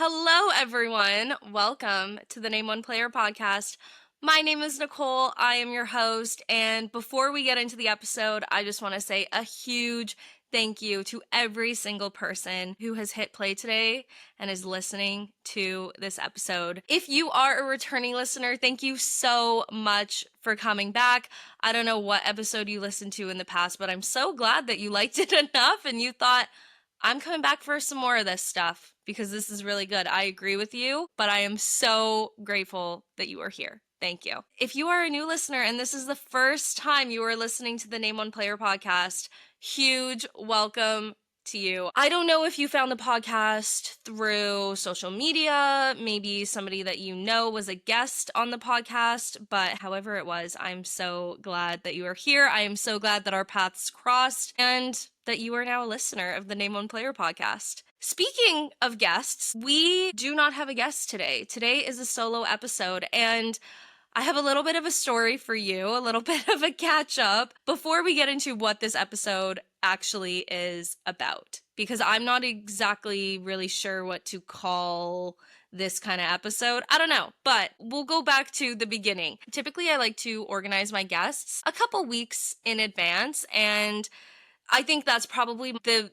Hello, everyone. Welcome to the Name One Player podcast. My name is Nicole. I am your host. And before we get into the episode, I just want to say a huge thank you to every single person who has hit play today and is listening to this episode. If you are a returning listener, thank you so much for coming back. I don't know what episode you listened to in the past, but I'm so glad that you liked it enough and you thought, I'm coming back for some more of this stuff because this is really good. I agree with you, but I am so grateful that you are here. Thank you. If you are a new listener and this is the first time you are listening to the Name One Player podcast, huge welcome to you. I don't know if you found the podcast through social media, maybe somebody that you know was a guest on the podcast, but however it was, I'm so glad that you are here. I am so glad that our paths crossed and that you are now a listener of the Name One Player podcast. Speaking of guests, we do not have a guest today. Today is a solo episode, and I have a little bit of a story for you, a little bit of a catch up before we get into what this episode actually is about, because I'm not exactly really sure what to call this kind of episode. I don't know, but we'll go back to the beginning. Typically, I like to organize my guests a couple weeks in advance, and I think that's probably the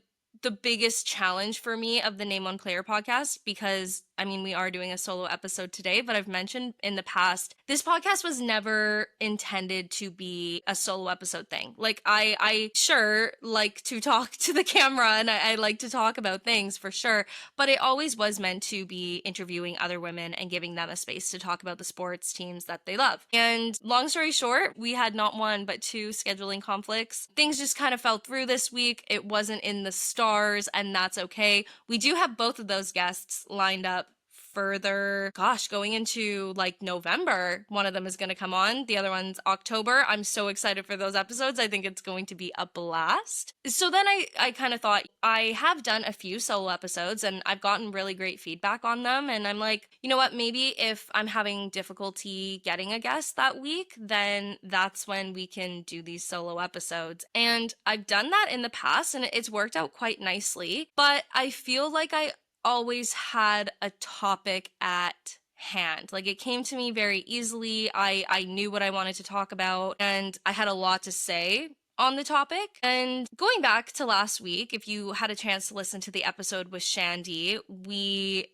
biggest challenge for me of the Name One Player podcast, because we are doing a solo episode today, but I've mentioned in the past, this podcast was never intended to be a solo episode thing. Like, I sure like to talk to the camera and I like to talk about things for sure, but it always was meant to be interviewing other women and giving them a space to talk about the sports teams that they love. And long story short, we had not one, but two scheduling conflicts. Things just kind of fell through this week. It wasn't in the stars, and that's okay. We do have both of those guests lined up further, going into like November. One of them is going to come on, the other one's October. I'm so excited for those episodes. I think it's going to be a blast. So then I kind of thought, I have done a few solo episodes and I've gotten really great feedback on them, and I'm like, you know what, maybe if I'm having difficulty getting a guest that week, then that's when we can do these solo episodes. And I've done that in the past and it's worked out quite nicely, but I feel like I always had a topic at hand. Like, it came to me very easily. I knew what I wanted to talk about and I had a lot to say on the topic. And going back to last week, if you had a chance to listen to the episode with Shandy, we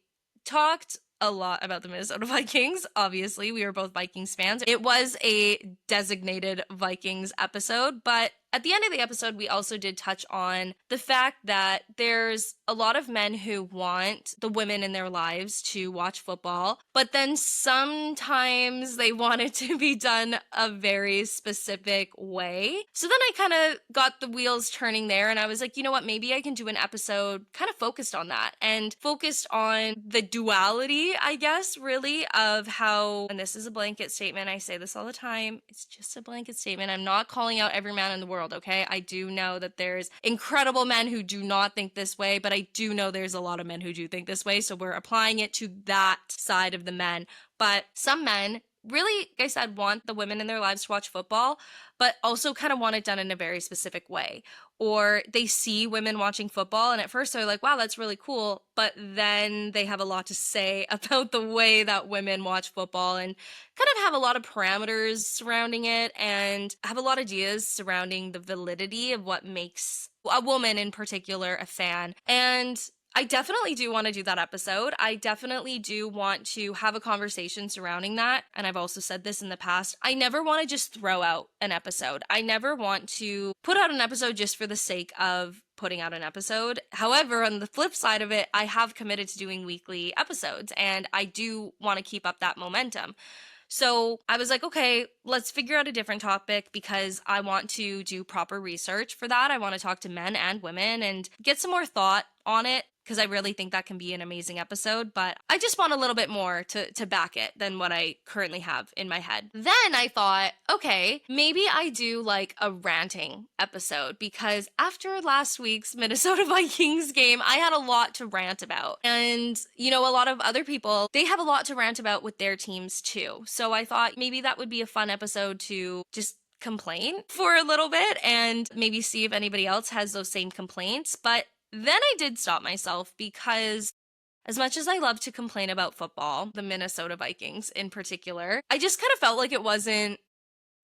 talked a lot about the Minnesota Vikings. Obviously, we were both Vikings fans. It was a designated Vikings episode, but at the end of the episode, we also did touch on the fact that there's a lot of men who want the women in their lives to watch football, but then sometimes they want it to be done a very specific way. So then I kind of got the wheels turning there, and I was like, you know what, maybe I can do an episode kind of focused on that and focused on the duality, I guess, really, of how, and this is a blanket statement, I say this all the time, it's just a blanket statement. I'm not calling out every man in the world. Okay, I do know that there's incredible men who do not think this way, but I do know there's a lot of men who do think this way, so we're applying it to that side of the men. But some men really, like I said, want the women in their lives to watch football, but also kind of want it done in a very specific way. Or they see women watching football and at first they're like, wow, that's really cool. But then they have a lot to say about the way that women watch football and kind of have a lot of parameters surrounding it and have a lot of ideas surrounding the validity of what makes a woman in particular a fan. And I definitely do want to do that episode. I definitely do want to have a conversation surrounding that. And I've also said this in the past. I never want to just throw out an episode. I never want to put out an episode just for the sake of putting out an episode. However, on the flip side of it, I have committed to doing weekly episodes and I do want to keep up that momentum. So I was like, okay, let's figure out a different topic because I want to do proper research for that. I want to talk to men and women and get some more thought on it, because I really think that can be an amazing episode, but I just want a little bit more to back it than what I currently have in my head. Then I thought, okay, maybe I do like a ranting episode, because after last week's Minnesota Vikings game, I had a lot to rant about. And, you know, a lot of other people, they have a lot to rant about with their teams too. So I thought maybe that would be a fun episode to just complain for a little bit and maybe see if anybody else has those same complaints. But then I did stop myself because As much as I love to complain about football, the Minnesota Vikings in particular, I just kind of felt like it wasn't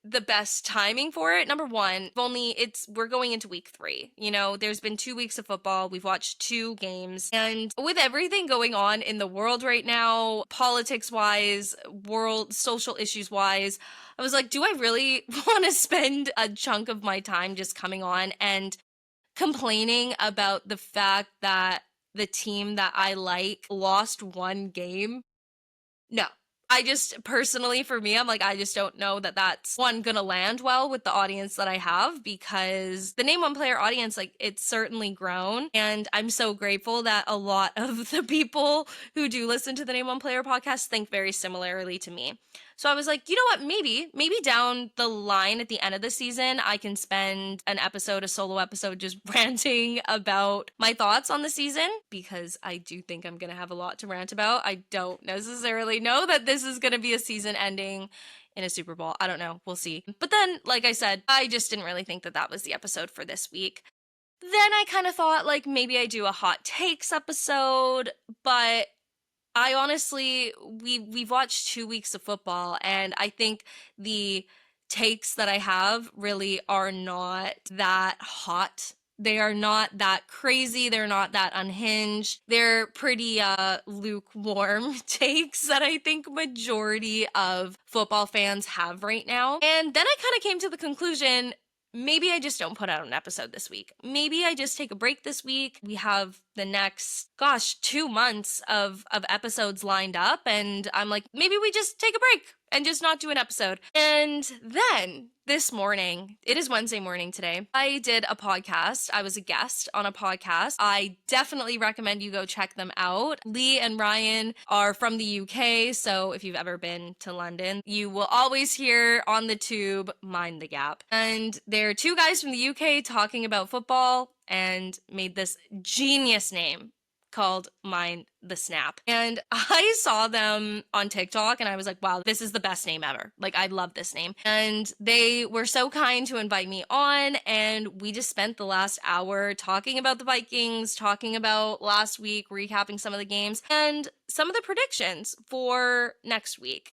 the best timing for it. Number one, we're going into week 3. You know, there's been 2 weeks of football. We've watched 2 games. And with everything going on in the world right now, politics wise, world social issues wise, I was like, do I really want to spend a chunk of my time just coming on and complaining about the fact that the team that I like lost one game? No. I just personally, for me, I'm like, I just don't know that that's one gonna land well with the audience that I have, because the Name One Player audience, like, it's certainly grown. And I'm so grateful that a lot of the people who do listen to the Name One Player podcast think very similarly to me. So I was like, you know what? Maybe down the line at the end of the season, I can spend a solo episode, just ranting about my thoughts on the season, because I do think I'm going to have a lot to rant about. I don't necessarily know that this is going to be a season ending in a Super Bowl. I don't know. We'll see. But then, like I said, I just didn't really think that that was the episode for this week. Then I kind of thought, like, maybe I do a hot takes episode, but I honestly, we've watched 2 weeks of football, and I think the takes that I have really are not that hot. They are not that crazy. They're not that unhinged. They're pretty lukewarm takes that I think majority of football fans have right now. And then I kind of came to the conclusion, maybe I just don't put out an episode this week. Maybe I just take a break this week. We have the next, 2 months of episodes lined up, and I'm like, maybe we just take a break and just not do an episode. And then this morning, it is Wednesday morning today, I did a podcast. I was a guest on a podcast. I definitely recommend you go check them out. Lee and Ryan are from the UK, so if you've ever been to London, you will always hear on the tube, Mind the Gap. And they're 2 guys from the UK talking about football and made this genius name called Mind the Snap. And I saw them on TikTok and I was like, wow, this is the best name ever. Like, I love this name. And they were so kind to invite me on, and we just spent the last hour talking about the Vikings, talking about last week, recapping some of the games, and some of the predictions for next week.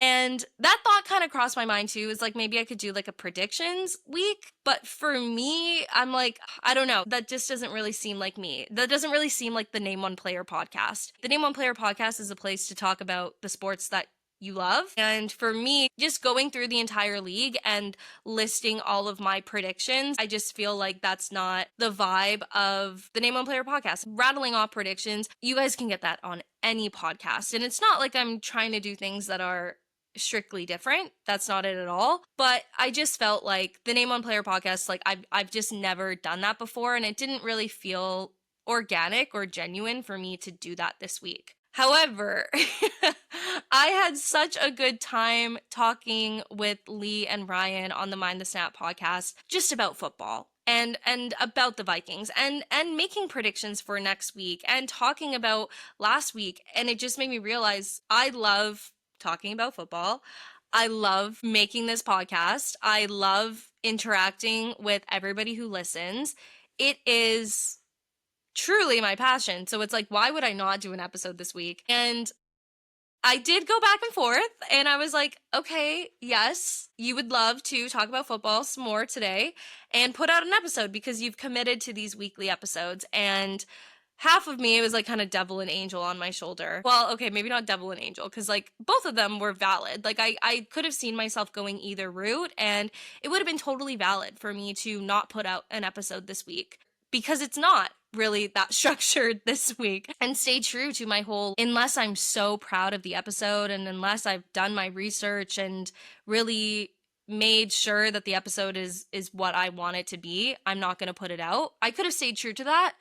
And that thought kind of crossed my mind too, is like, maybe I could do like a predictions week. But for me, I'm like, I don't know. That just doesn't really seem like me. That doesn't really seem like the Name One Player podcast. The Name One Player podcast is a place to talk about the sports that you love. And for me, just going through the entire league and listing all of my predictions, I just feel like that's not the vibe of the Name One Player podcast. Rattling off predictions, you guys can get that on any podcast. And it's not like I'm trying to do things that are strictly different. That's not it at all. But I just felt like the Name One Player podcast, like I've just never done that before, and it didn't really feel organic or genuine for me to do that this week. However, I had such a good time talking with Lee and Ryan on the Mind the Snap podcast just about football and about the Vikings and making predictions for next week and talking about last week. And it just made me realize I love talking about football. I love making this podcast. I love interacting with everybody who listens. It is truly my passion. So it's like, why would I not do an episode this week? And I did go back and forth, and I was like, okay, yes, you would love to talk about football some more today and put out an episode because you've committed to these weekly episodes. And half of me, it was like kind of devil and angel on my shoulder. Well, okay, maybe not devil and angel, because like both of them were valid. Like I could have seen myself going either route, and it would have been totally valid for me to not put out an episode this week, because it's not really that structured this week, and stay true to my whole, unless I'm so proud of the episode and unless I've done my research and really made sure that the episode is what I want it to be, I'm not going to put it out. I could have stayed true to that.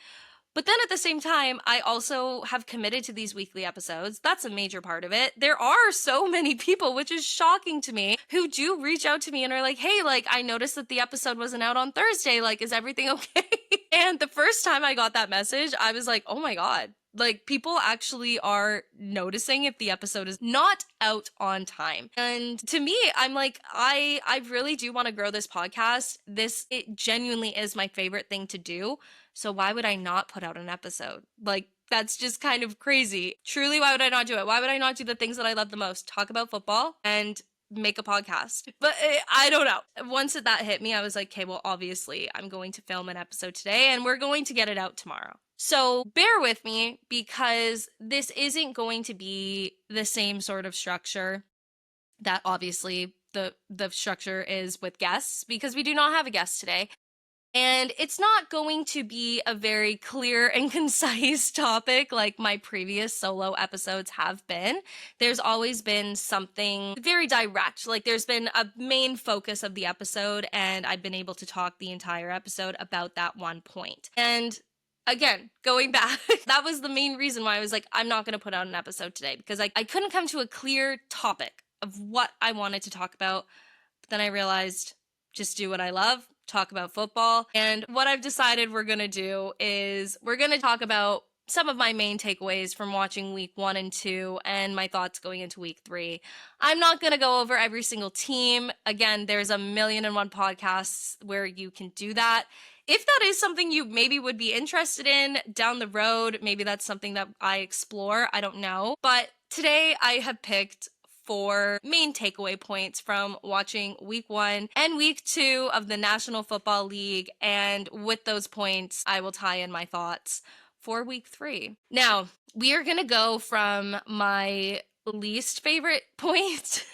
But then at the same time, I also have committed to these weekly episodes. That's a major part of it. There are so many people, which is shocking to me, who do reach out to me and are like, hey, like, I noticed that the episode wasn't out on Thursday. Like, is everything okay? And the first time I got that message, I was like, oh my God. Like, people actually are noticing if the episode is not out on time. And to me, I'm like, I really do want to grow this podcast. It genuinely is my favorite thing to do. So why would I not put out an episode? Like, That's just kind of crazy. Truly, why would I not do it? Why would I not do the things that I love the most? Talk about football and make a podcast. But I don't know. Once that hit me, I was like, okay, well, obviously, I'm going to film an episode today and we're going to get it out tomorrow. So bear with me because this isn't going to be the same sort of structure that obviously the structure is with guests, because we do not have a guest today. And it's not going to be a very clear and concise topic like my previous solo episodes have been. There's always been something very direct. Like there's been a main focus of the episode, and I've been able to talk the entire episode about that one point. And again, going back, that was the main reason why I was like, I'm not going to put out an episode today, because I couldn't come to a clear topic of what I wanted to talk about. But then I realized, just do what I love, talk about football. And what I've decided we're going to do is we're going to talk about some of my main takeaways from watching week 1 and 2 and my thoughts going into week 3. I'm not going to go over every single team. Again, there's a million and one podcasts where you can do that. If that is something you maybe would be interested in down the road, maybe that's something that I explore. I don't know. But today I have picked 4 main takeaway points from watching week 1 and week 2 of the National Football League. And with those points, I will tie in my thoughts for week 3. Now, we are going to go from my least favorite point,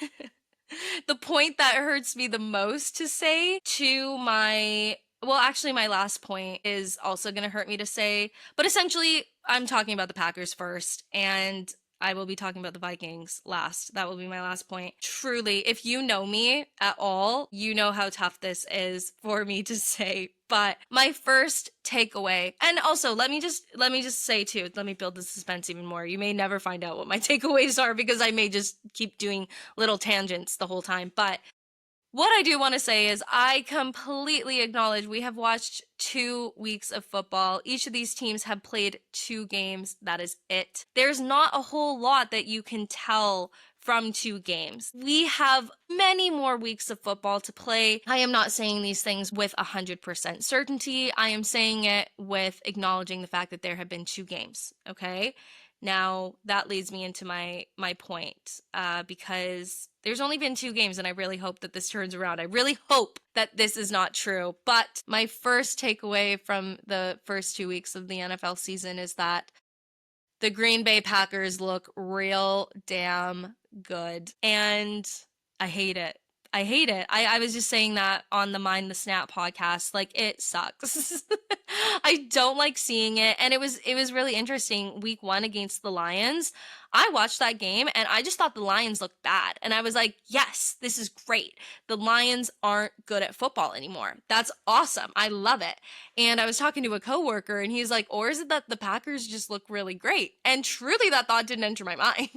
the point that hurts me the most to say, to my last point is also going to hurt me to say. But essentially, I'm talking about the Packers first, and I will be talking about the Vikings last. That will be my last point. Truly, if you know me at all, you know how tough this is for me to say. But my first takeaway, and also let me just say too, let me build the suspense even more. You may never find out what my takeaways are because I may just keep doing little tangents the whole time. But what I do want to say is I completely acknowledge we have watched 2 weeks of football. Each of these teams have played 2 games. That is it. There's not a whole lot that you can tell from 2 games. We have many more weeks of football to play. I am not saying these things with 100% certainty. I am saying it with acknowledging the fact that there have been 2 games, okay? Now, that leads me into my point, because there's only been 2 games, and I really hope that this turns around. I really hope that this is not true. But my first takeaway from the first 2 weeks of the NFL season is that the Green Bay Packers look real damn good, and I hate it. I hate it. I was just saying that on the Mind the Snap podcast. Like, it sucks. I don't like seeing it. And it was really interesting. Week 1 against the Lions, I watched that game and I just thought the Lions looked bad. And I was like, yes, this is great. The Lions aren't good at football anymore. That's awesome. I love it. And I was talking to a coworker and he's like, or is it that the Packers just look really great? And truly that thought didn't enter my mind.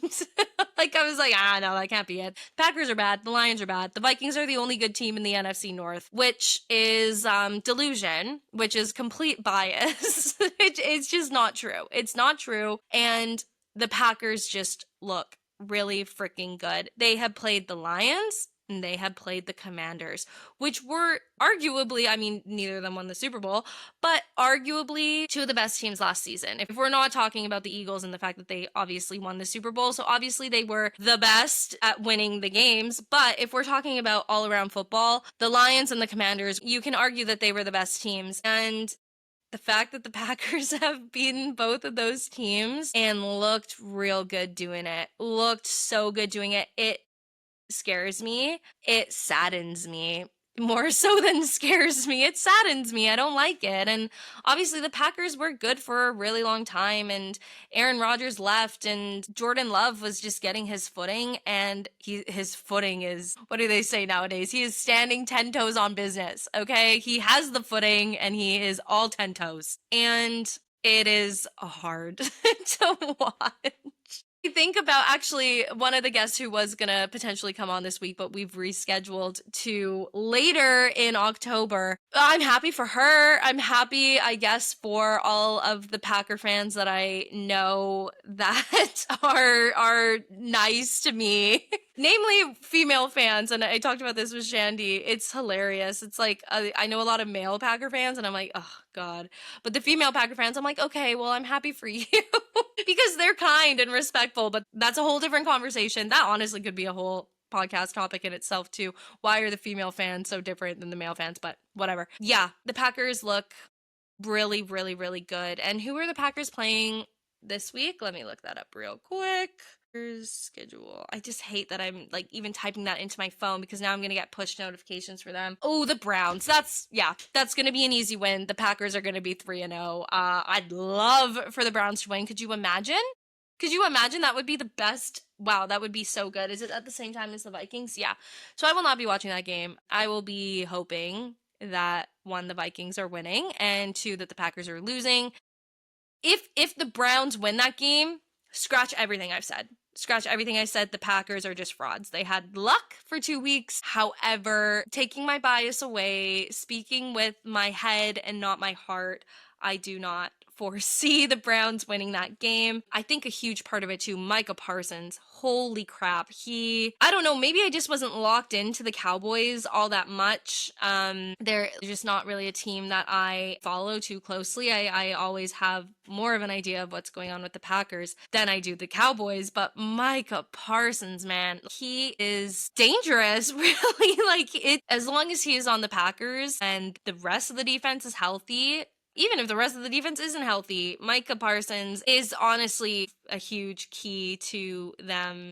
Like, I was like, no, that can't be it. Packers are bad. The Lions are bad. The Vikings are the only good team in the NFC North, which is delusion, which is complete bias. It's just not true. It's not true. And the Packers just look really freaking good. They have played the Lions and they had played the Commanders, which were arguably, I mean, neither of them won the Super Bowl, but arguably 2 of the best teams last season. If we're not talking about the Eagles and the fact that they obviously won the Super Bowl, so obviously they were the best at winning the games, but if we're talking about all around football, the Lions and the Commanders, you can argue that they were the best teams. And the fact that the Packers have beaten both of those teams and looked real good doing it, looked so good doing it, it scares me. It saddens me. More so than scares me, it saddens me. I don't like it. And obviously the Packers were good for a really long time, and Aaron Rodgers left and Jordan Love was just getting his footing, and his footing is, what do they say nowadays? He is standing 10 toes on business, okay? He has the footing and he is all 10 toes. And it is hard to watch. Think about actually one of the guests who was going to potentially come on this week, but we've rescheduled to later in October. I'm happy for her. I'm happy, I guess, for all of the Packer fans that I know that are nice to me. Namely female fans, and I talked about this with Shandy. It's hilarious. It's like I know a lot of male Packer fans, and I'm like, oh god. But the female Packer fans, I'm like, okay, well, I'm happy for you because they're kind and respectful. But that's a whole different conversation. That honestly could be a whole podcast topic in itself too. Why are the female fans so different than the male fans? But whatever. Yeah, the Packers look really, really, really good. And who are the Packers playing this week? Let me look that up real quick. Schedule. I just hate that I'm like even typing that into my phone because now I'm gonna get push notifications for them. Oh, the Browns. That's gonna be an easy win. The Packers are gonna be 3-0. I'd love for the Browns to win. Could you imagine? Could you imagine? That would be the best. Wow, that would be so good. Is it at the same time as the Vikings? Yeah. So I will not be watching that game. I will be hoping that one, the Vikings are winning, and two, that the Packers are losing. If the Browns win that game, scratch everything I've said. Scratch everything I said. The Packers are just frauds. They had luck for 2 weeks. However, taking my bias away, speaking with my head and not my heart, I do not foresee the Browns winning that game. I think a huge part of it too, Micah Parsons. Holy crap. I don't know, maybe I just wasn't locked into the Cowboys all that much. They're just not really a team that I follow too closely. I always have more of an idea of what's going on with the Packers than I do the Cowboys. But Micah Parsons, man, he is dangerous, really. Like, it, as long as he is on the Packers and the rest of the defense is healthy, even if the rest of the defense isn't healthy, Micah Parsons is honestly a huge key to them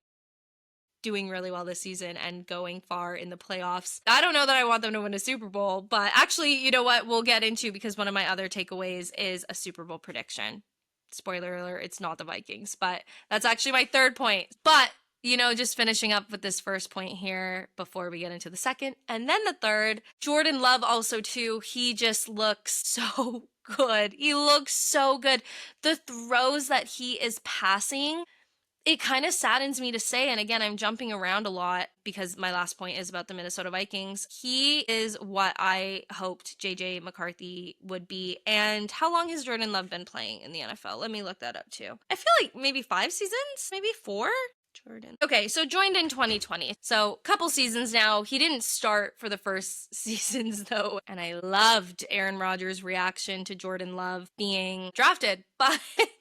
doing really well this season and going far in the playoffs. I don't know that I want them to win a Super Bowl, but actually, you know what? We'll get into, because one of my other takeaways is a Super Bowl prediction. Spoiler alert, it's not the Vikings, but that's actually my third point. But just finishing up with this first point here before we get into the second and then the third. Jordan Love also too, he just looks so good. He looks so good. The throws that he is passing, it kind of saddens me to say, and again, I'm jumping around a lot because my last point is about the Minnesota Vikings. He is what I hoped JJ McCarthy would be. And how long has Jordan Love been playing in the NFL? Let me look that up too. I feel like maybe 5 seasons, maybe 4. Jordan. Okay, so joined in 2020. So couple seasons now. He didn't start for the first seasons though. And I loved Aaron Rodgers' reaction to Jordan Love being drafted. But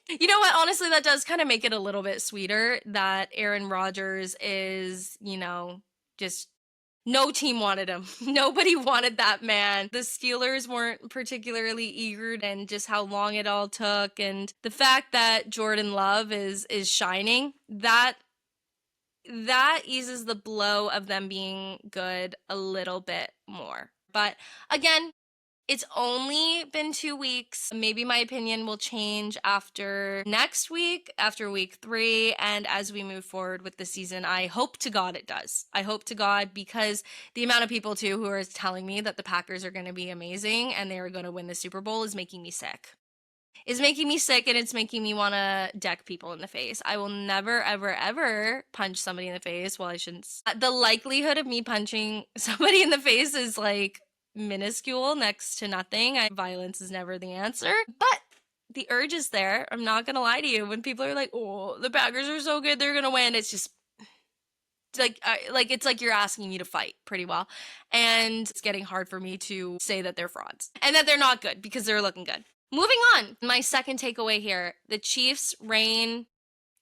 you know what? Honestly, that does kind of make it a little bit sweeter that Aaron Rodgers is, just no team wanted him. Nobody wanted that man. The Steelers weren't particularly eager, and just how long it all took, and the fact that Jordan Love is shining, that eases the blow of them being good a little bit more. But again, it's only been 2 weeks. Maybe my opinion will change after next week, after week 3, and as we move forward with the season. I hope to God it does. I hope to God, because the amount of people too who are telling me that the Packers are going to be amazing and they are going to win the Super Bowl is making me sick. Is making me sick, and it's making me want to deck people in the face. I will never, ever, ever punch somebody in the face. Well, I shouldn't. The likelihood of me punching somebody in the face is like minuscule, next to nothing. Violence is never the answer, but the urge is there. I'm not gonna lie to you. When people are like, "Oh, the Packers are so good, they're gonna win," it's just it's like you're asking me to fight pretty well, and it's getting hard for me to say that they're frauds and that they're not good because they're looking good. Moving on, my second takeaway here, the Chiefs' reign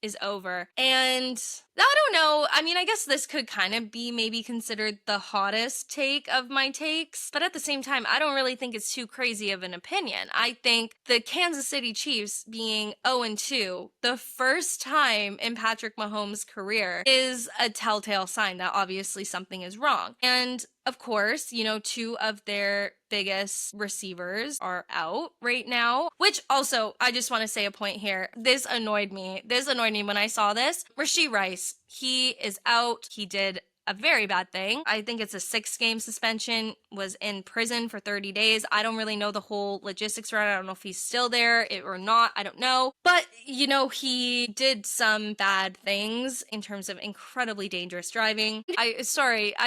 is over. And I don't know. I mean, I guess this could kind of be maybe considered the hottest take of my takes, but at the same time, I don't really think it's too crazy of an opinion. I think the Kansas City Chiefs being 0-2, the first time in Patrick Mahomes' career, is a telltale sign that obviously something is wrong. And of course, 2 of their biggest receivers are out right now, which also, I just want to say a point here. This annoyed me when I saw this. Rashee Rice, he is out. He did a very bad thing. I think it's a 6-game suspension, was in prison for 30 days. I don't really know the whole logistics around it. I don't know if he's still there or not. I don't know. But, he did some bad things in terms of incredibly dangerous driving. I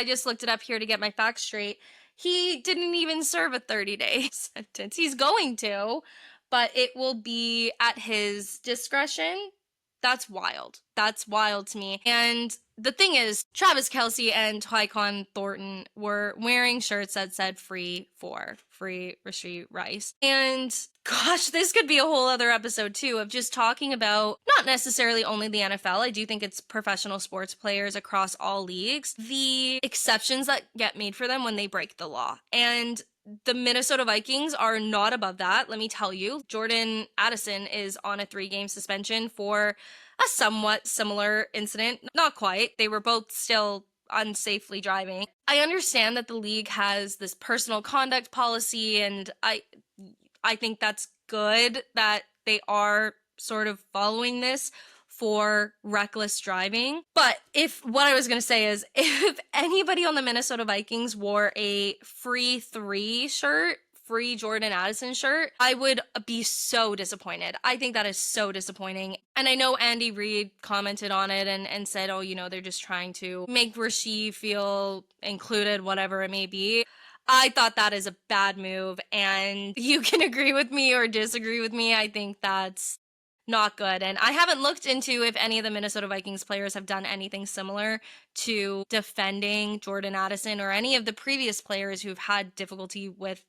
just looked it up here to get my facts straight. He didn't even serve a 30-day sentence. He's going to, but it will be at his discretion. That's wild. That's wild to me. And the thing is, Travis Kelce and Tyquan Thornton were wearing shirts that said free Rashee Rice. And gosh, this could be a whole other episode too of just talking about not necessarily only the NFL. I do think it's professional sports players across all leagues, the exceptions that get made for them when they break the law. And the Minnesota Vikings are not above that. Let me tell you, Jordan Addison is on a 3-game suspension for a somewhat similar incident. Not quite. They were both still unsafely driving. I understand that the league has this personal conduct policy, and I think that's good that they are sort of following this for reckless driving. But what I was going to say is, if anybody on the Minnesota Vikings wore a free 3 shirt, free Jordan Addison shirt, I would be so disappointed. I think that is so disappointing. And I know Andy Reid commented on it and said, oh, they're just trying to make Rashee feel included, whatever it may be. I thought that is a bad move, and you can agree with me or disagree with me. I think that's not good. And I haven't looked into if any of the Minnesota Vikings players have done anything similar to defending Jordan Addison or any of the previous players who've had difficulty with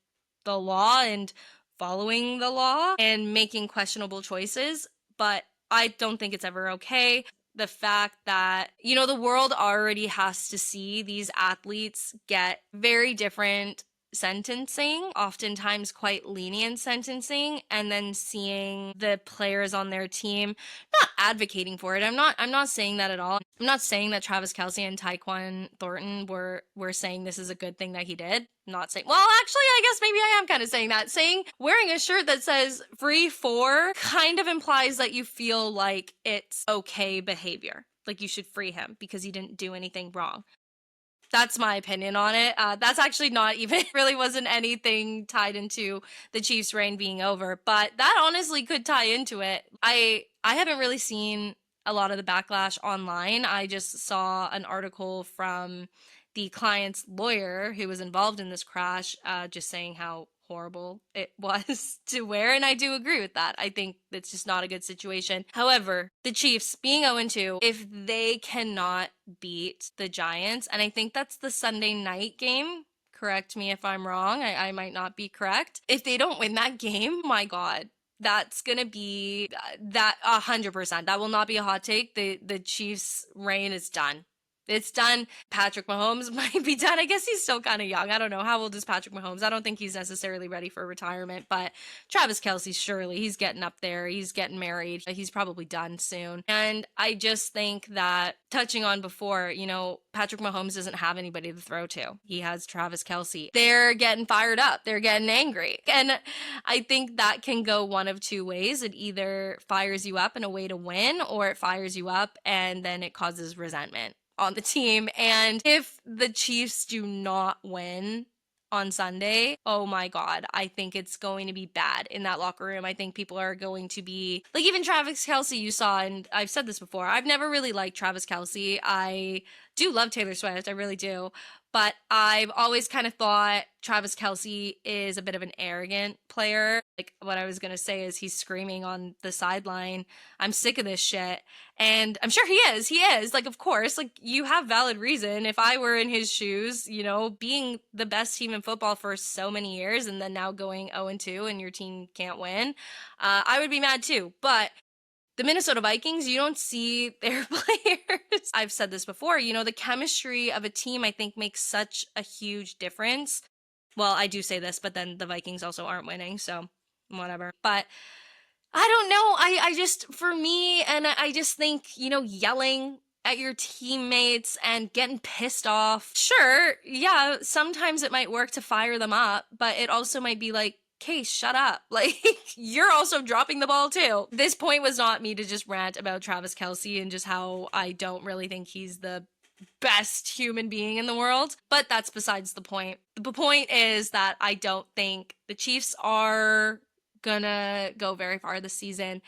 the law and following the law and making questionable choices. But I don't think it's ever okay. The fact that, the world already has to see these athletes get very different sentencing, oftentimes quite lenient sentencing, and then seeing the players on their team not advocating for it. I'm not saying that at all. I'm not saying that Travis Kelce and Tyquan Thornton were saying this is a good thing that he did. I'm not saying, well, actually, I guess maybe I am kind of saying that. Saying wearing a shirt that says free 4 kind of implies that you feel like it's okay behavior. Like you should free him because he didn't do anything wrong. That's my opinion on it. That's actually not even, really wasn't anything tied into the Chiefs' reign being over, but that honestly could tie into it. I haven't really seen a lot of the backlash online. I just saw an article from the client's lawyer who was involved in this crash, just saying how horrible it was to wear, and I do agree with that. I think it's just not a good situation. However, the Chiefs being 0-2, if they cannot beat the Giants, and I think that's the Sunday night game, correct me if I'm wrong, I might not be correct. If they don't win that game, my God, that's gonna be that 100%. That will not be a hot take. The Chiefs' reign is done. It's done. Patrick Mahomes might be done. I guess he's still kind of young. I don't know. How old is Patrick Mahomes? I don't think he's necessarily ready for retirement, but Travis Kelce, surely he's getting up there. He's getting married. He's probably done soon. And I just think that, touching on before, Patrick Mahomes doesn't have anybody to throw to. He has Travis Kelce. They're getting fired up. They're getting angry. And I think that can go one of two ways. It either fires you up in a way to win, or it fires you up and then it causes resentment on the team. And if the Chiefs do not win on Sunday, oh my God, I think it's going to be bad in that locker room. I think people are going to be like, even Travis Kelce, you saw, and I've said this before, I've never really liked Travis Kelce. I do love Taylor Swift, I really do. But I've always kind of thought Travis Kelce is a bit of an arrogant player. Like, what I was going to say is he's screaming on the sideline, I'm sick of this shit. And I'm sure he is. He is. Like, of course, like, you have valid reason. If I were in his shoes, being the best team in football for so many years and then now going 0-2 and your team can't win, I would be mad too. But the Minnesota Vikings, you don't see their players. I've said this before, the chemistry of a team, I think, makes such a huge difference. Well, I do say this, but then the Vikings also aren't winning, so whatever. But I don't know. I just, for me, and I just think, yelling at your teammates and getting pissed off. Sure, yeah, sometimes it might work to fire them up, but it also might be like, okay, shut up. Like, you're also dropping the ball too. This point was not me to just rant about Travis Kelce and just how I don't really think he's the best human being in the world, but that's besides the point. The point is that I don't think the Chiefs are gonna go very far this season.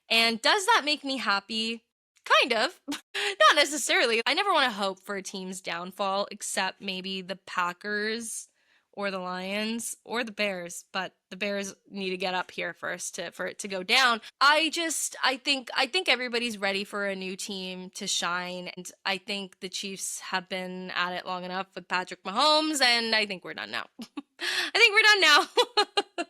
And does that make me happy? Kind of. Not necessarily. I never want to hope for a team's downfall, except maybe the Packers or the Lions or the Bears, but the Bears need to get up here first for it to go down. I think everybody's ready for a new team to shine, and I think the Chiefs have been at it long enough with Patrick Mahomes, and I think we're done now. I think we're done now.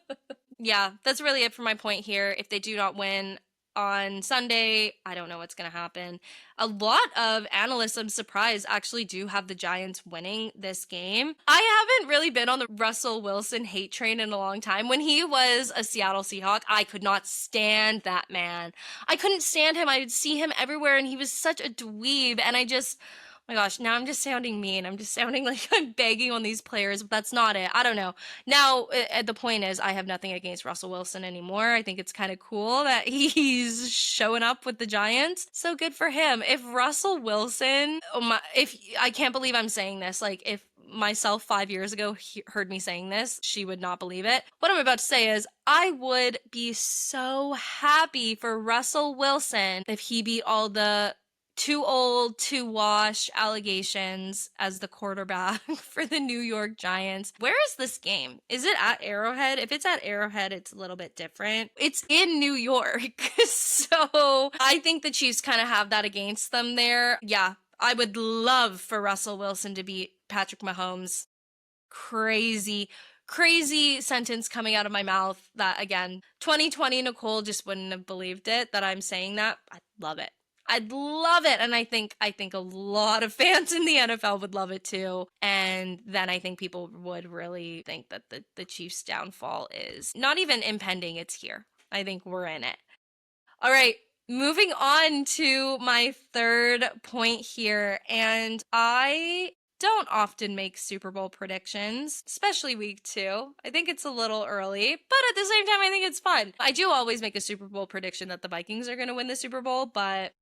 Yeah, that's really it for my point here. If they do not win on Sunday, I don't know what's going to happen. A lot of analysts, I'm surprised, actually do have the Giants winning this game. I haven't really been on the Russell Wilson hate train in a long time. When he was a Seattle Seahawk, I could not stand that man. I couldn't stand him. I would see him everywhere, and he was such a dweeb, and I just, my gosh, now I'm just sounding mean. I'm just sounding like I'm begging on these players, but that's not it. I don't know. Now, the point is, I have nothing against Russell Wilson anymore. I think it's kind of cool that he's showing up with the Giants. So good for him. If Russell Wilson, if I can't believe I'm saying this, like if myself 5 years ago heard me saying this, she would not believe it. What I'm about to say is, I would be so happy for Russell Wilson if he beat all the too old to wash allegations as the quarterback for the New York Giants. Where is this game? Is it at Arrowhead? If it's at Arrowhead, it's a little bit different. It's in New York. So I think the Chiefs kind of have that against them there. Yeah, I would love for Russell Wilson to beat Patrick Mahomes. Crazy sentence coming out of my mouth that, again, 2020 Nicole just wouldn't have believed it that I'm saying that. I love it. I'd love it. And I think a lot of fans in the NFL would love it too. And then I think people would really think that the Chiefs' downfall is not even impending, it's here. I think we're in it. All right, moving on to my third point here. And I don't often make Super Bowl predictions, especially week 2. I think it's a little early, but at the same time, I think it's fun. I do always make a Super Bowl prediction that the Vikings are going to win the Super Bowl, but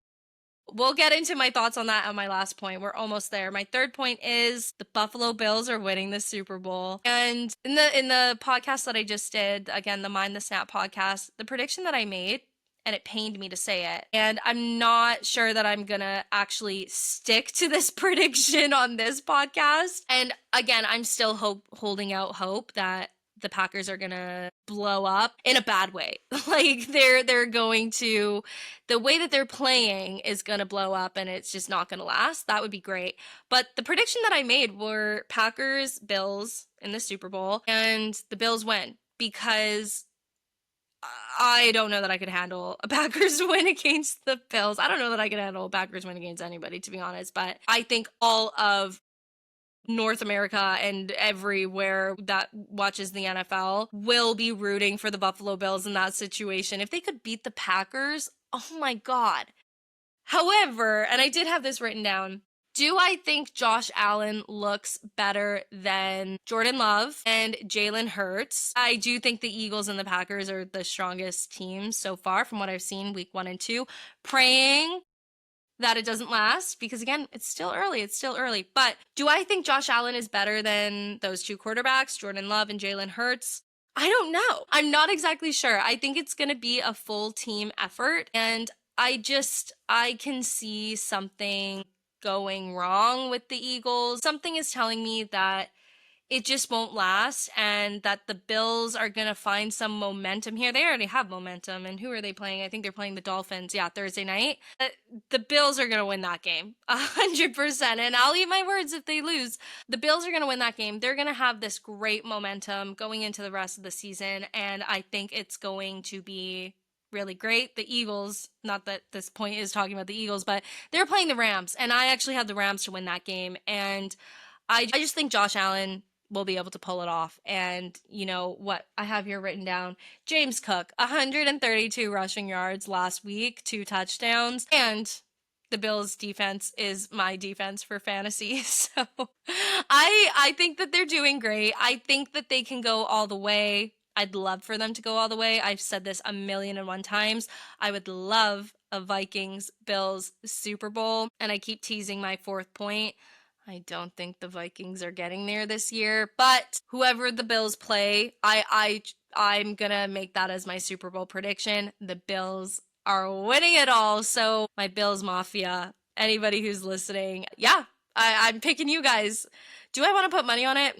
we'll get into my thoughts on that on my last point. We're almost there. My third point is the Buffalo Bills are winning the Super Bowl. And in the podcast that I just did, again, the Mind the Snap podcast, the prediction that I made, and it pained me to say it, and I'm not sure that I'm gonna actually stick to this prediction on this podcast. And again, I'm still holding out hope that the Packers are gonna blow up in a bad way. Like they're going to, the way that they're playing is gonna blow up and it's just not gonna last. That would be great. But the prediction that I made were Packers, Bills in the Super Bowl, and the Bills win because I don't know that I could handle a Packers win against the Bills. I don't know that I could handle a Packers win against anybody, to be honest. But I think all of North America and everywhere that watches the NFL will be rooting for the Buffalo Bills in that situation. If they could beat the Packers, oh my God. However, and I did have this written down, do I think Josh Allen looks better than Jordan Love and Jalen Hurts? I do think the Eagles and the Packers are the strongest teams so far from what I've seen week 1 and 2. Praying that it doesn't last because, again, it's still early. But do I think Josh Allen is better than those two quarterbacks, Jordan Love and Jalen Hurts? I don't know. I'm not exactly sure. I think it's going to be a full team effort, and I can see something going wrong with the Eagles. Something is telling me that it just won't last and that the Bills are going to find some momentum here. They already have momentum. And who are they playing? I think they're playing the Dolphins. Yeah, Thursday night. The Bills are going to win that game 100%. And I'll eat my words if they lose. The Bills are going to win that game. They're going to have this great momentum going into the rest of the season. And I think it's going to be really great. The Eagles, not that this point is talking about the Eagles, but they're playing the Rams. And I actually have the Rams to win that game. And I just think Josh Allen will be able to pull it off. And you know what I have here written down? James Cook, 132 rushing yards last week, 2 touchdowns, and the Bills defense is my defense for fantasy. So I think that they're doing great. I think that they can go all the way. I'd love for them to go all the way. I've said this 1,000,001 times. I would love a Vikings Bills Super Bowl. And I keep teasing my fourth point. I don't think the Vikings are getting there this year, but whoever the Bills play, I'm gonna make that as my Super Bowl prediction. The Bills are winning it all. So my Bills Mafia, anybody who's listening, yeah, I'm picking you guys. Do I want to put money on it?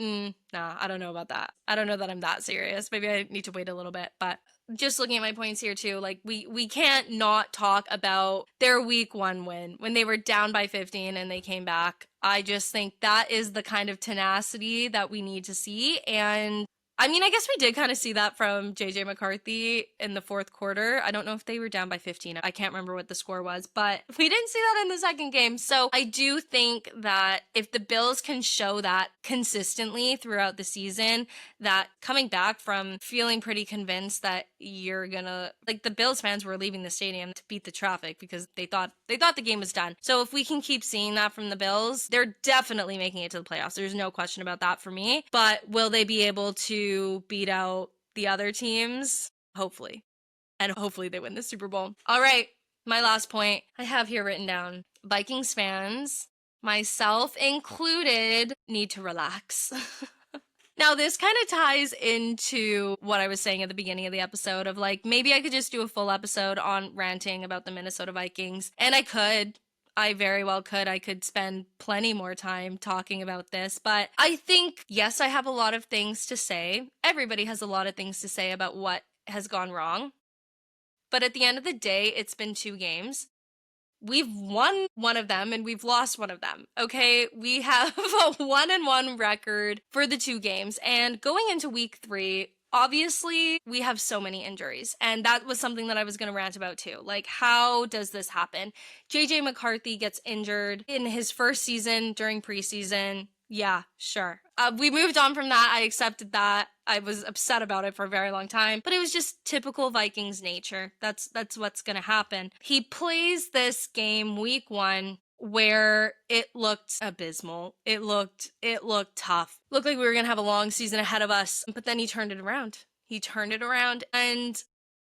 Nah, I don't know about that. I don't know that I'm that serious. Maybe I need to wait a little bit, but just looking at my points here too, like we can't not talk about their week 1 win when they were down by 15 and they came back. I just think that is the kind of tenacity that we need to see. And I mean, I guess we did kind of see that from JJ McCarthy in the fourth quarter. I don't know if they were down by 15. I can't remember what the score was, but we didn't see that in the second game. So I do think that if the Bills can show that consistently throughout the season, that coming back from feeling pretty convinced that you're gonna, like, the Bills fans were leaving the stadium to beat the traffic because they thought the game was done. So if we can keep seeing that from the Bills, they're definitely making it to the playoffs. There's no question about that for me. But will they be able to beat out the other teams? Hopefully. And hopefully they win the Super Bowl. All right, my last point I have here written down. Vikings fans, myself included, need to relax. Now, this kind of ties into what I was saying at the beginning of the episode of, like, maybe I could just do a full episode on ranting about the Minnesota Vikings. And I could. I very well could. I could spend plenty more time talking about this. But I think, yes, I have a lot of things to say. Everybody has a lot of things to say about what has gone wrong. But at the end of the day, it's been 2 games. We've won one of them and we've lost one of them. Okay, we have a 1-1 record for the 2 games. And going into week 3, obviously we have so many injuries. And that was something that I was going to rant about too. Like, how does this happen? JJ McCarthy gets injured in his first season during preseason. Yeah, sure. We moved on from that. I accepted that. I was upset about it for a very long time, but it was just typical Vikings nature. That's what's going to happen. He plays this game week 1 where it looked abysmal. It looked tough. Looked like we were going to have a long season ahead of us, but then he turned it around. And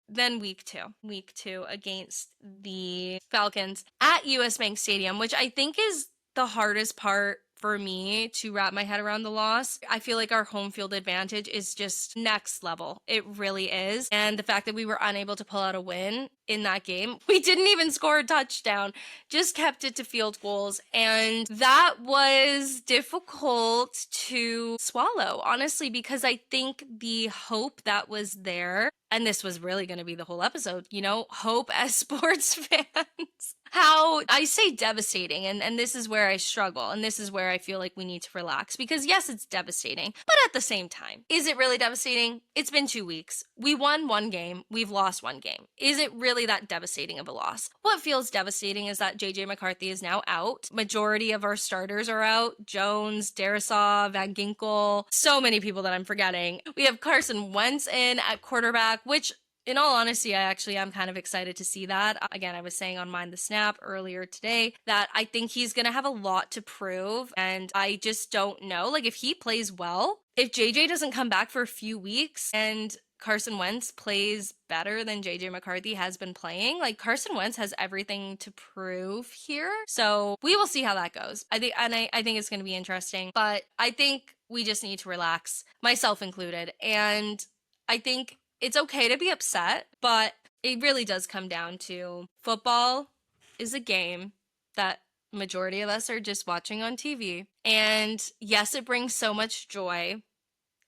then week two against the Falcons at US Bank Stadium, which I think is the hardest part for me to wrap my head around the loss. I feel like our home field advantage is just next level. It really is. And the fact that we were unable to pull out a win in that game, we didn't even score a touchdown, just kept it to field goals. And that was difficult to swallow, honestly, because I think the hope that was there, and this was really going to be the whole episode, hope as sports fans. How I say devastating, and this is where I struggle, and this is where I feel like we need to relax, because yes, it's devastating, but at the same time, is it really devastating? It's been 2 weeks. We won 1 game. We've lost 1 game. Is it really that devastating of a loss? What feels devastating is that JJ McCarthy is now out. Majority of our starters are out. Jones, Darisaw, Van Ginkel, so many people that I'm forgetting. We have Carson Wentz in at quarterback, which, in all honesty, I actually am kind of excited to see that. Again, I was saying on Mind the Snap earlier today that I think he's going to have a lot to prove. And I just don't know. Like, if he plays well, if JJ doesn't come back for a few weeks and Carson Wentz plays better than JJ McCarthy has been playing, like, Carson Wentz has everything to prove here. So we will see how that goes. I think it's going to be interesting. But I think we just need to relax, myself included. And I think it's okay to be upset, but it really does come down to football is a game that majority of us are just watching on TV. And yes, it brings so much joy,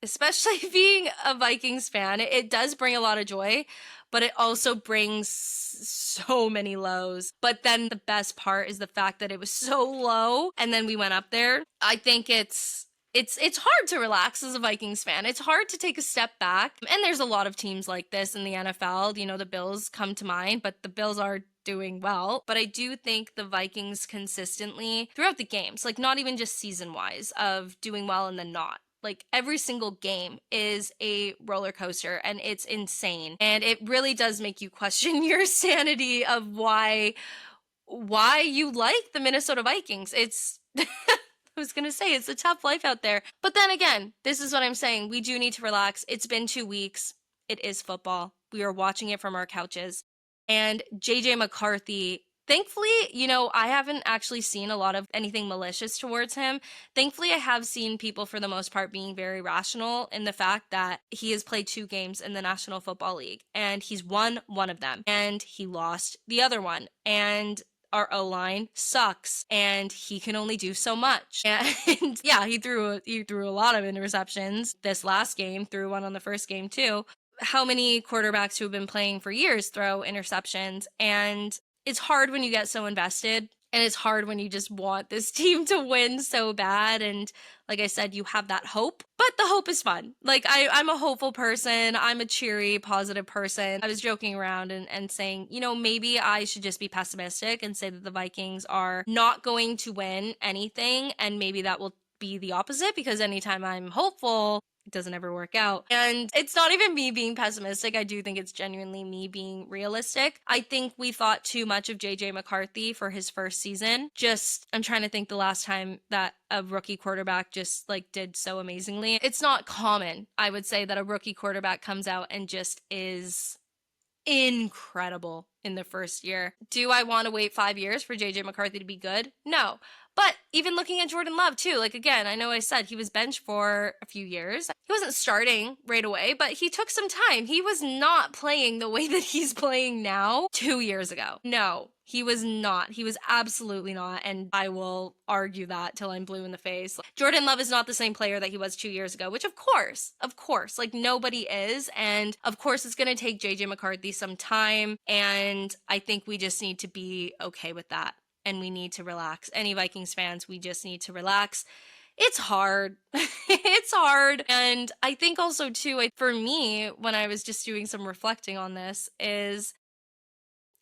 especially being a Vikings fan. It does bring a lot of joy, but it also brings so many lows. But then the best part is the fact that it was so low and then we went up there. I think it's hard to relax as a Vikings fan. It's hard to take a step back. And there's a lot of teams like this in the NFL. The Bills come to mind, but the Bills are doing well. But I do think the Vikings consistently throughout the games, like, not even just season-wise, of doing well and then not. Like, every single game is a roller coaster and it's insane. And it really does make you question your sanity of why you like the Minnesota Vikings. It's I was going to say, it's a tough life out there. But then again, this is what I'm saying. We do need to relax. It's been 2 weeks. It is football. We are watching it from our couches. And JJ McCarthy, thankfully, I haven't actually seen a lot of anything malicious towards him. Thankfully, I have seen people, for the most part, being very rational in the fact that he has played 2 games in the National Football League. And he's won one of them. And he lost the other one. And our O-line sucks and he can only do so much. And yeah, he threw a lot of interceptions this last game, threw one on the first game too. How many quarterbacks who have been playing for years throw interceptions? And it's hard when you get so invested, and it's hard when you just want this team to win so bad. And like I said, you have that hope, but the hope is fun. Like I'm a hopeful person. I'm a cheery, positive person. I was joking around and saying, maybe I should just be pessimistic and say that the Vikings are not going to win anything. And maybe that will be the opposite, because anytime I'm hopeful, it doesn't ever work out. And it's not even me being pessimistic. I do think it's genuinely me being realistic. I think we thought too much of JJ McCarthy for his first season. I'm trying to think the last time that a rookie quarterback just did so amazingly. It's not common, I would say, that a rookie quarterback comes out and just is incredible in the first year. Do I want to wait 5 years for JJ McCarthy to be good? No. But even looking at Jordan Love too, again, I know I said he was benched for a few years. He wasn't starting right away, but he took some time. He was not playing the way that he's playing now 2 years ago. No, he was not. He was absolutely not. And I will argue that till I'm blue in the face. Jordan Love is not the same player that he was 2 years ago, which of course, nobody is. And of course, it's going to take JJ McCarthy some time. And I think we just need to be okay with that. And we need to relax. Any Vikings fans, we just need to relax. It's hard. It's hard. And I think also too, for me, when I was just doing some reflecting on this, is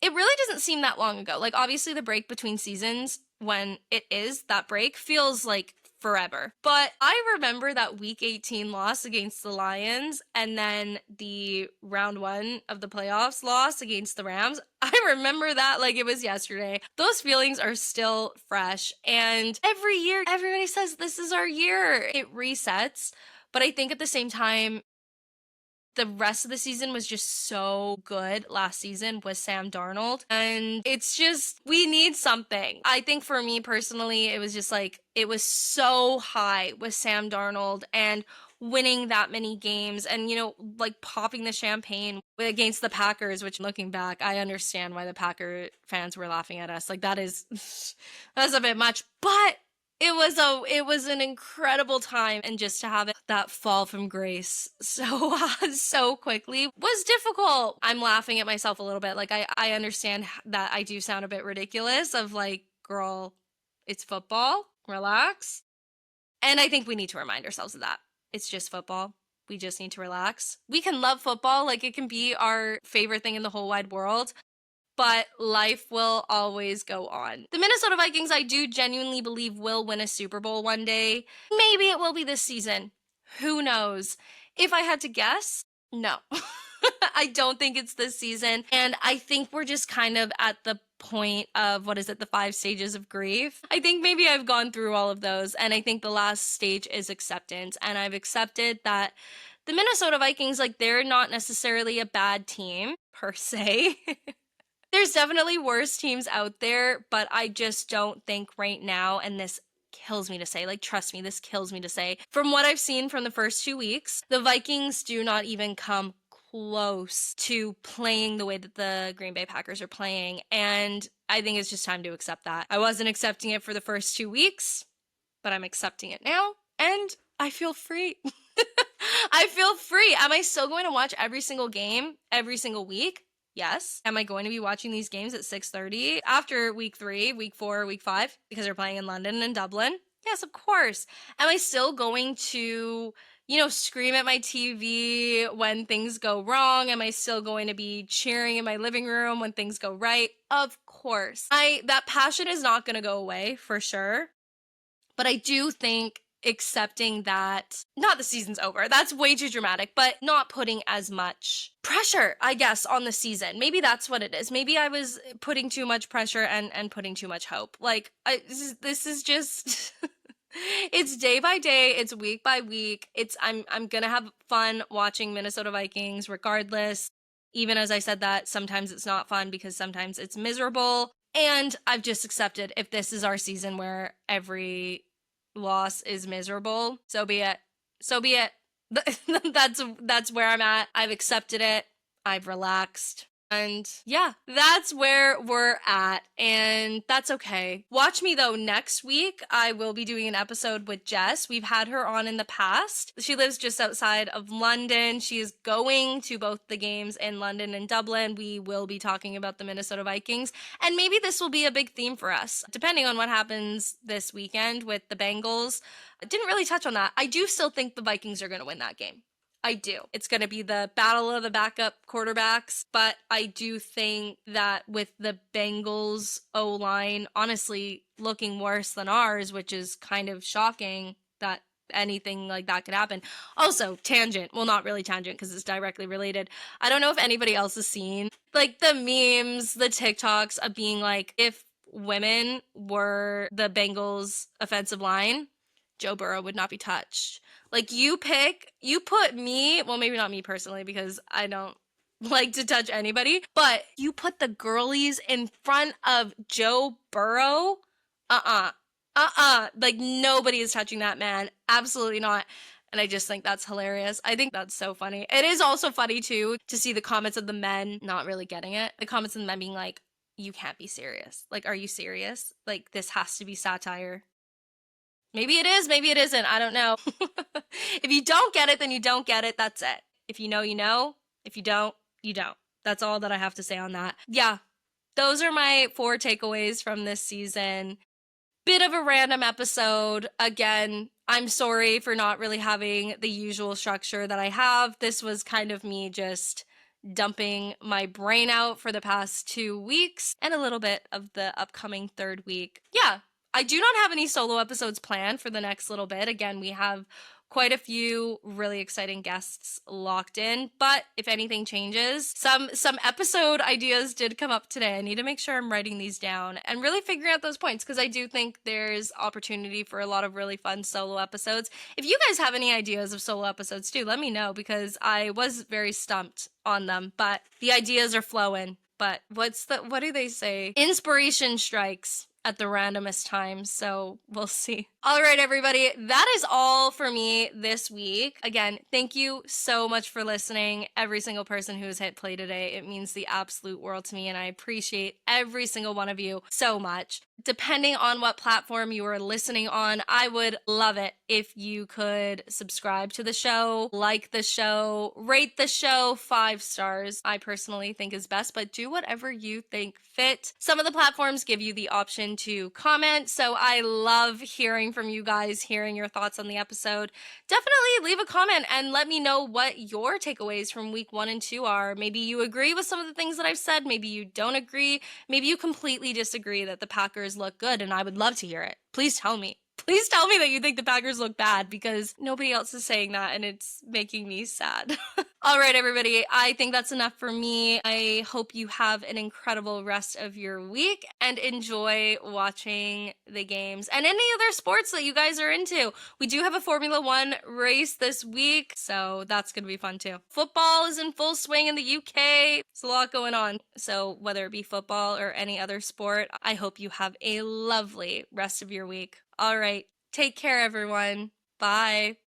it really doesn't seem that long ago. Obviously the break between seasons, when it is that break, feels like forever. But I remember that week 18 loss against the Lions, and then the round 1 of the playoffs loss against the Rams. I remember that like it was yesterday. Those feelings are still fresh. And every year, everybody says this is our year. It resets. But I think at the same time, the rest of the season was just so good last season with Sam Darnold. And it's just, we need something. I think for me personally, it was just it was so high with Sam Darnold and winning that many games and, popping the champagne against the Packers, which looking back, I understand why the Packer fans were laughing at us. That's a bit much, but it was an incredible time, and just to have that fall from grace so quickly was difficult. I'm laughing at myself a little bit. I understand that I do sound a bit ridiculous of girl, it's football, relax. And I think we need to remind ourselves of that. It's just football. We just need to relax. We can love football, it can be our favorite thing in the whole wide world, but life will always go on. The Minnesota Vikings, I do genuinely believe, will win a Super Bowl one day. Maybe it will be this season. Who knows? If I had to guess, no. I don't think it's this season. And I think we're just kind of at the point of, the 5 stages of grief. I think maybe I've gone through all of those. And I think the last stage is acceptance. And I've accepted that the Minnesota Vikings, they're not necessarily a bad team per se. There's definitely worse teams out there, but I just don't think right now, and this kills me to say, trust me, this kills me to say, from what I've seen from the first 2 weeks, the Vikings do not even come close to playing the way that the Green Bay Packers are playing, and I think it's just time to accept that. I wasn't accepting it for the first 2 weeks, but I'm accepting it now, and I feel free. I feel free. Am I still going to watch every single game, every single week? Yes. Am I going to be watching these games at 6:30 after week 3, week 4, week 5, because they're playing in London and Dublin? Yes, of course. Am I still going to, scream at my TV when things go wrong? Am I still going to be cheering in my living room when things go right? Of course. That passion is not going to go away for sure. But I do think accepting that not the season's over, that's way too dramatic, but not putting as much pressure, I guess, on the season. Maybe that's what it is. Maybe I was putting too much pressure and putting too much hope. This is just it's day by day, it's week by week. I'm gonna have fun watching Minnesota Vikings regardless. Even as I said that, sometimes it's not fun because sometimes it's miserable. And I've just accepted, if this is our season where every loss is miserable, so be it. So be it. That's where I'm at. I've accepted it. I've relaxed. And yeah, that's where we're at. And that's okay. Watch me though, next week, I will be doing an episode with Jess. We've had her on in the past. She lives just outside of London. She is going to both the games in London and Dublin. We will be talking about the Minnesota Vikings. And maybe this will be a big theme for us, depending on what happens this weekend with the Bengals. I didn't really touch on that. I do still think the Vikings are going to win that game. I do. It's going to be the battle of the backup quarterbacks, but I do think that with the Bengals O line honestly looking worse than ours, which is kind of shocking that anything like that could happen. Also, tangent. Well, not really tangent because it's directly related. I don't know if anybody else has seen like the memes, the TikToks of being like, if women were the Bengals offensive line, Joe Burrow would not be touched. Like you put me, well, maybe not me personally because I don't like to touch anybody, but you put the girlies in front of Joe Burrow. Like nobody is touching that man. Absolutely not. And I just think that's hilarious. I think that's so funny. It is also funny too to see the comments of the men not really getting it. The comments of the men being like, you can't be serious. Like, are you serious? Like, this has to be satire. Maybe it is, maybe it isn't. I don't know. If you don't get it, then you don't get it. That's it. If you know, you know. If you don't, you don't. That's all that I have to say on that. Yeah, those are my 4 takeaways from this season. Bit of a random episode. Again, I'm sorry for not really having the usual structure that I have. This was kind of me just dumping my brain out for the past 2 weeks and a little bit of the upcoming 3rd week. Yeah, I do not have any solo episodes planned for the next little bit. Again, we have quite a few really exciting guests locked in, but if anything changes, some episode ideas did come up today. I need to make sure I'm writing these down and really figuring out those points because I do think there's opportunity for a lot of really fun solo episodes. If you guys have any ideas of solo episodes too, let me know because I was very stumped on them, but the ideas are flowing. But what do they say? Inspiration strikes at the randomest times, so we'll see. All right, everybody, that is all for me this week. Again, thank you so much for listening. Every single person who has hit play today, it means the absolute world to me, and I appreciate every single one of you so much. Depending on what platform you are listening on, I would love it if you could subscribe to the show, like the show, rate the show 5 stars. I personally think is best, but do whatever you think fit. Some of the platforms give you the option to comment, so I love hearing from you guys, hearing your thoughts on the episode. Definitely leave a comment and let me know what your takeaways from week 1 and 2 are. Maybe you agree with some of the things that I've said, maybe you don't agree, maybe you completely disagree that the Packers look good, and I would love to hear it. Please tell me. Please tell me that you think the Packers look bad because nobody else is saying that and it's making me sad. All right, everybody. I think that's enough for me. I hope you have an incredible rest of your week and enjoy watching the games and any other sports that you guys are into. We do have a Formula One race this week, so that's going to be fun too. Football is in full swing in the UK. There's a lot going on. So whether it be football or any other sport, I hope you have a lovely rest of your week. All right. Take care, everyone. Bye.